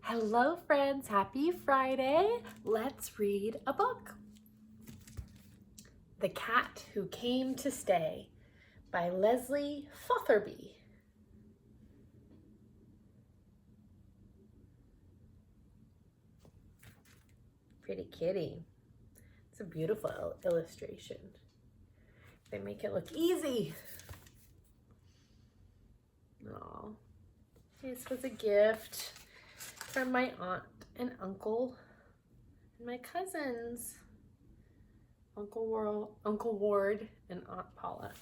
Hello friends, happy Friday. Let's read a book. The Cat Who Came to Stay by Leslie Fotherby. Pretty kitty. It's a beautiful illustration. They make it look easy. Aww. This was a gift from my aunt and uncle and my cousins, Uncle Ward and Aunt Paula.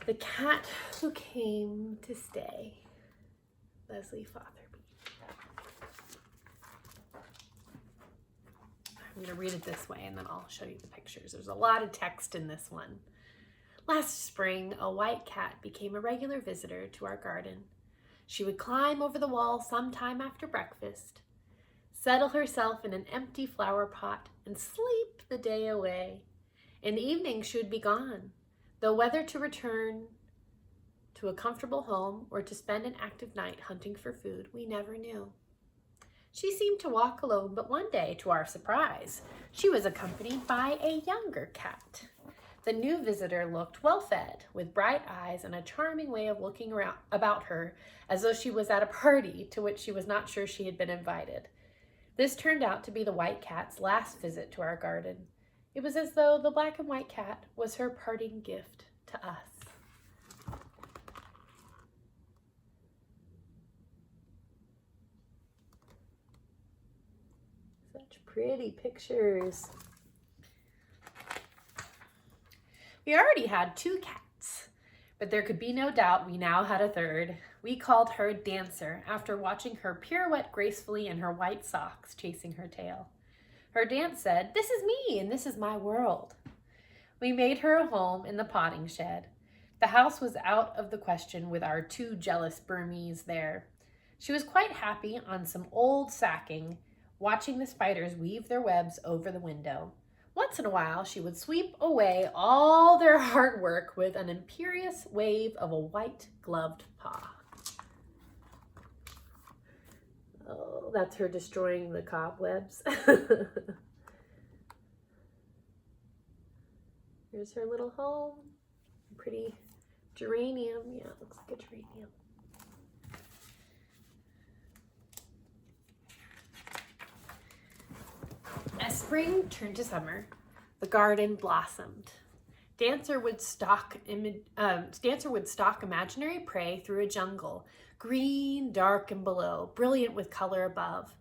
The Cat Who Came to Stay, Leslie Fotherby. I'm going to read it this way and then I'll show you the pictures. There's a lot of text in this one. Last spring, a white cat became a regular visitor to our garden. She would climb over the wall sometime after breakfast, settle herself in an empty flower pot, and sleep the day away. In the evening, she would be gone, though whether to return to a comfortable home or to spend an active night hunting for food, we never knew. She seemed to walk alone, but one day, to our surprise, she was accompanied by a younger cat. The new visitor looked well-fed, with bright eyes and a charming way of looking around about her, as though she was at a party to which she was not sure she had been invited. This turned out to be the white cat's last visit to our garden. It was as though the black and white cat was her parting gift to us. Such pretty pictures. We already had 2 cats, but there could be no doubt we now had a third. We called her Dancer after watching her pirouette gracefully in her white socks chasing her tail. Her dance said, "This is me and this is my world." We made her a home in the potting shed. The house was out of the question with our 2 jealous Burmese there. She was quite happy on some old sacking, watching the spiders weave their webs over the window. Once in a while, she would sweep away all their hard work with an imperious wave of a white-gloved paw. Oh, that's her destroying the cobwebs. Here's her little home. Pretty geranium. Yeah, it looks like a geranium. As spring turned to summer, the garden blossomed. Dancer would stalk imaginary prey through a jungle, green, dark, and below, brilliant with color above.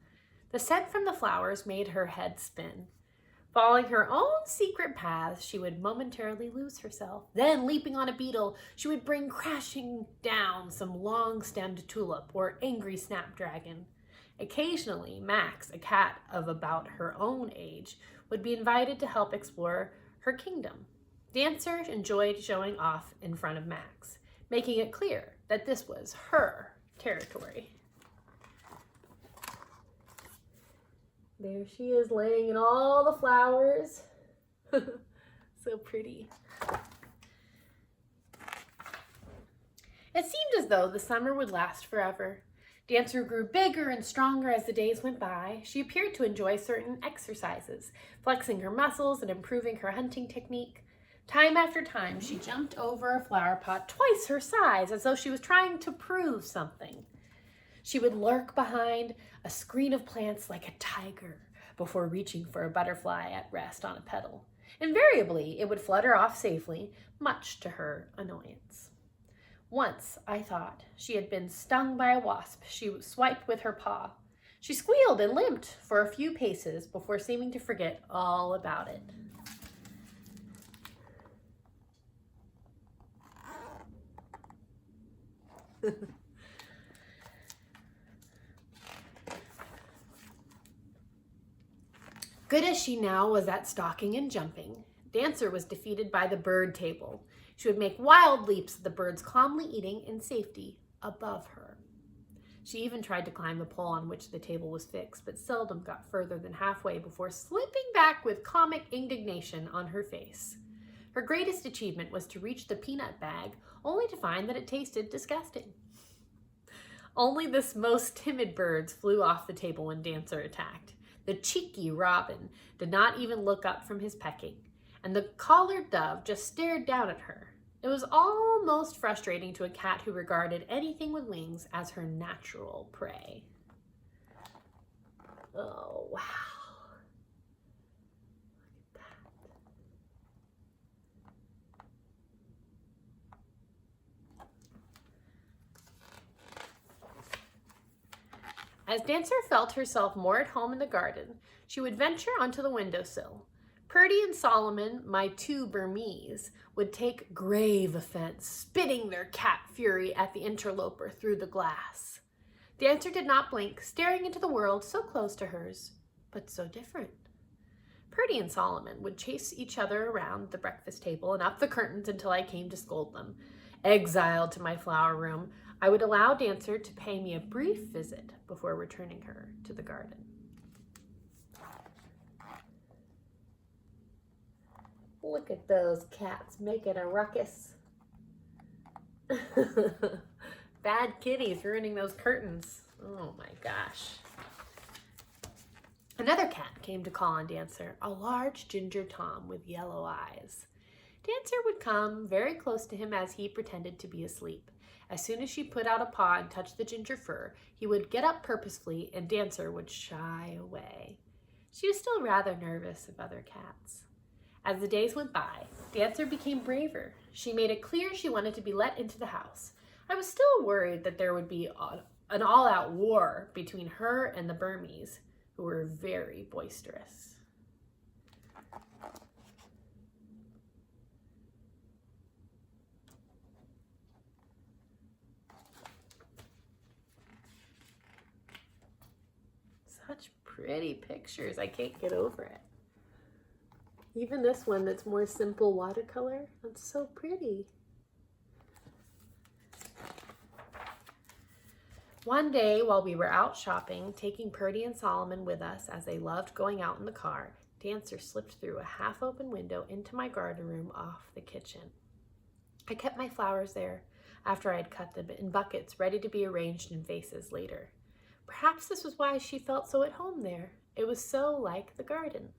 The scent from the flowers made her head spin. Following her own secret paths, she would momentarily lose herself. Then, leaping on a beetle, she would bring crashing down some long-stemmed tulip or angry snapdragon. Occasionally, Max, a cat of about her own age, would be invited to help explore her kingdom. Dancer enjoyed showing off in front of Max, making it clear that this was her territory. There she is laying in all the flowers. So pretty. It seemed as though the summer would last forever. Dancer grew bigger and stronger as the days went by. She appeared to enjoy certain exercises, flexing her muscles and improving her hunting technique. Time after time, she jumped over a flower pot twice her size, as though she was trying to prove something. She would lurk behind a screen of plants like a tiger before reaching for a butterfly at rest on a petal. Invariably, it would flutter off safely, much to her annoyance. Once, I thought, she had been stung by a wasp she swiped with her paw. She squealed and limped for a few paces before seeming to forget all about it. Good as she now was at stalking and jumping, Dancer was defeated by the bird table. She would make wild leaps at the birds calmly eating in safety above her. She even tried to climb the pole on which the table was fixed, but seldom got further than halfway before slipping back with comic indignation on her face. Her greatest achievement was to reach the peanut bag, only to find that it tasted disgusting. Only the most timid birds flew off the table when Dancer attacked. The cheeky robin did not even look up from his pecking, and the collared dove just stared down at her. It was almost frustrating to a cat who regarded anything with wings as her natural prey. Oh, wow. Look at that. As Dancer felt herself more at home in the garden, she would venture onto the windowsill. Purdy and Solomon, my two Burmese, would take grave offense, spitting their cat fury at the interloper through the glass. Dancer did not blink, staring into the world so close to hers, but so different. Purdy and Solomon would chase each other around the breakfast table and up the curtains until I came to scold them. Exiled to my flower room, I would allow Dancer to pay me a brief visit before returning her to the garden. Look at those cats making a ruckus. Bad kitties ruining those curtains. Oh my gosh. Another cat came to call on Dancer, a large ginger tom with yellow eyes. Dancer would come very close to him as he pretended to be asleep. As soon as she put out a paw and touched the ginger fur, he would get up purposefully and Dancer would shy away. She was still rather nervous of other cats. As the days went by, Dancer became braver. She made it clear she wanted to be let into the house. I was still worried that there would be an all-out war between her and the Burmese, who were very boisterous. Such pretty pictures. I can't get over it. Even this one that's more simple watercolor, that's so pretty. One day while we were out shopping, taking Purdy and Solomon with us as they loved going out in the car, Dancer slipped through a half-open window into my garden room off the kitchen. I kept my flowers there after I had cut them in buckets ready to be arranged in vases later. Perhaps this was why she felt so at home there. It was so like the garden.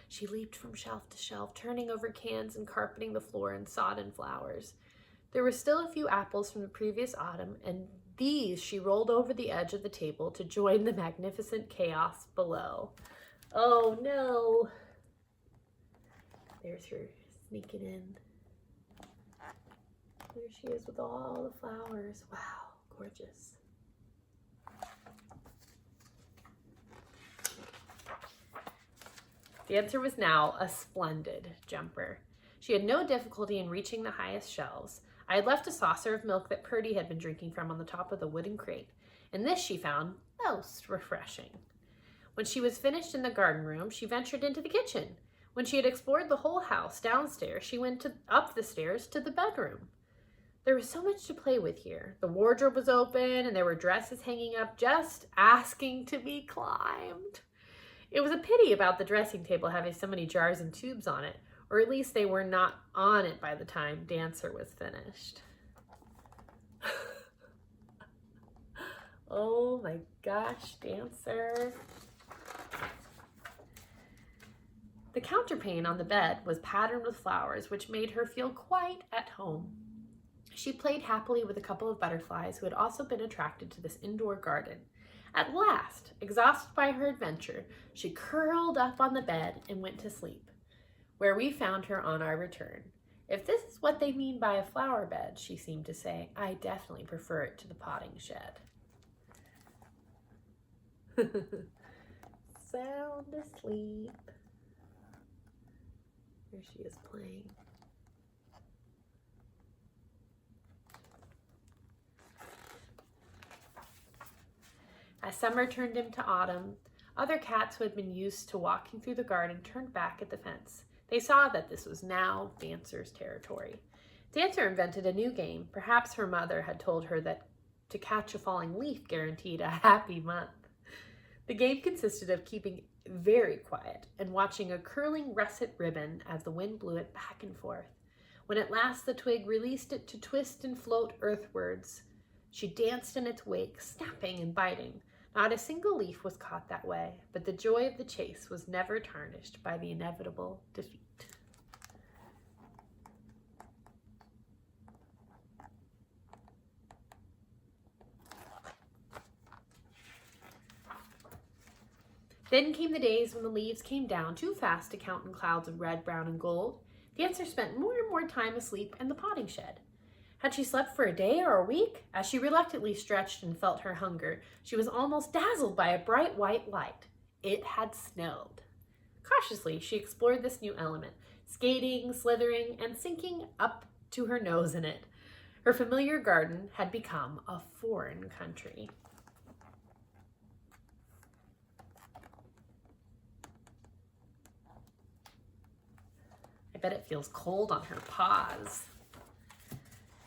She leaped from shelf to shelf, turning over cans and carpeting the floor in sodden flowers. There were still a few apples from the previous autumn, and these she rolled over the edge of the table to join the magnificent chaos below. Oh no! There's her sneaking in. There she is with all the flowers. Wow, gorgeous. Dancer was now a splendid jumper. She had no difficulty in reaching the highest shelves. I had left a saucer of milk that Purdy had been drinking from on the top of the wooden crate, and this she found most refreshing. When she was finished in the garden room, she ventured into the kitchen. When she had explored the whole house downstairs, she went up the stairs to the bedroom. There was so much to play with here. The wardrobe was open, and there were dresses hanging up just asking to be climbed. It was a pity about the dressing table having so many jars and tubes on it, or at least they were not on it by the time Dancer was finished. Oh my gosh, Dancer. The counterpane on the bed was patterned with flowers, which made her feel quite at home. She played happily with a couple of butterflies who had also been attracted to this indoor garden. At last, exhausted by her adventure, she curled up on the bed and went to sleep, where we found her on our return. If this is what they mean by a flower bed, she seemed to say, I definitely prefer it to the potting shed. Sound asleep. There she is playing. As summer turned into autumn, other cats who had been used to walking through the garden turned back at the fence. They saw that this was now Dancer's territory. Dancer invented a new game. Perhaps her mother had told her that to catch a falling leaf guaranteed a happy month. The game consisted of keeping very quiet and watching a curling russet ribbon as the wind blew it back and forth. When at last the twig released it to twist and float earthwards, She danced in its wake, snapping and biting. Not a single leaf was caught that way, but the joy of the chase was never tarnished by the inevitable defeat. Then came the days when the leaves came down too fast to count in clouds of red, brown, and gold. Dancer spent more and more time asleep in the potting shed. Had she slept for a day or a week? As she reluctantly stretched and felt her hunger, she was almost dazzled by a bright white light. It had snowed. Cautiously, she explored this new element, skating, slithering, and sinking up to her nose in it. Her familiar garden had become a foreign country. I bet it feels cold on her paws.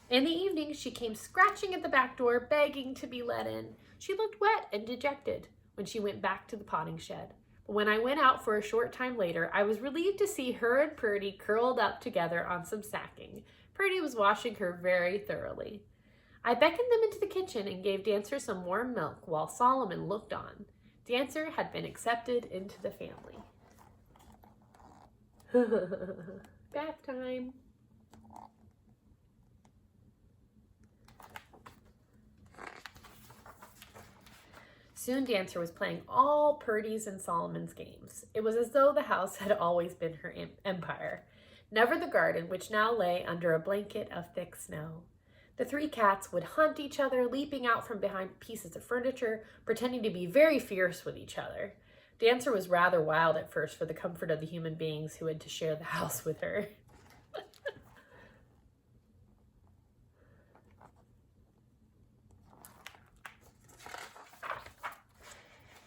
In the evening, she came scratching at the back door, begging to be let in. She looked wet and dejected when she went back to the potting shed. But when I went out for a short time later, I was relieved to see her and Purdy curled up together on some sacking. Purdy was washing her very thoroughly. I beckoned them into the kitchen and gave Dancer some warm milk while Solomon looked on. Dancer had been accepted into the family. Bath time. Soon Dancer was playing all Purdy's and Solomon's games. It was as though the house had always been her empire, never the garden, which now lay under a blanket of thick snow. The three cats would hunt each other, leaping out from behind pieces of furniture, pretending to be very fierce with each other. Dancer was rather wild at first for the comfort of the human beings who had to share the house with her.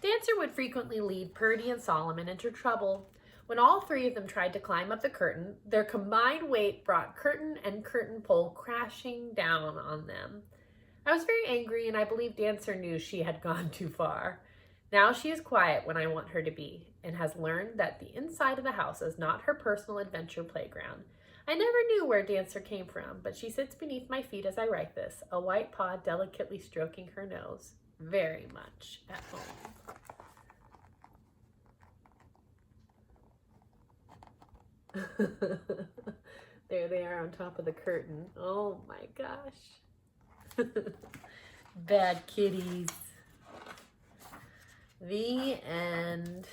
Dancer would frequently lead Purdy and Solomon into trouble. When all three of them tried to climb up the curtain, their combined weight brought curtain and curtain pole crashing down on them. I was very angry, and I believe Dancer knew she had gone too far. Now she is quiet when I want her to be, and has learned that the inside of the house is not her personal adventure playground. I never knew where Dancer came from, but she sits beneath my feet as I write this, a white paw delicately stroking her nose, very much at home. There they are on top of the curtain. Oh my gosh. Bad kitties. The end.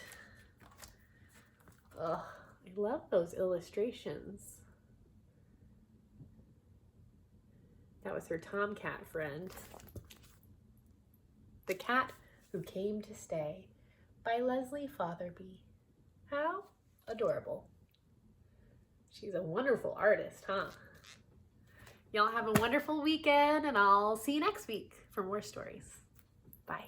Ugh, I love those illustrations. That was her tomcat friend. The Cat Who Came to Stay by Leslie Fotherby. How adorable. She's a wonderful artist, huh? Y'all have a wonderful weekend, and I'll see you next week for more stories. Bye.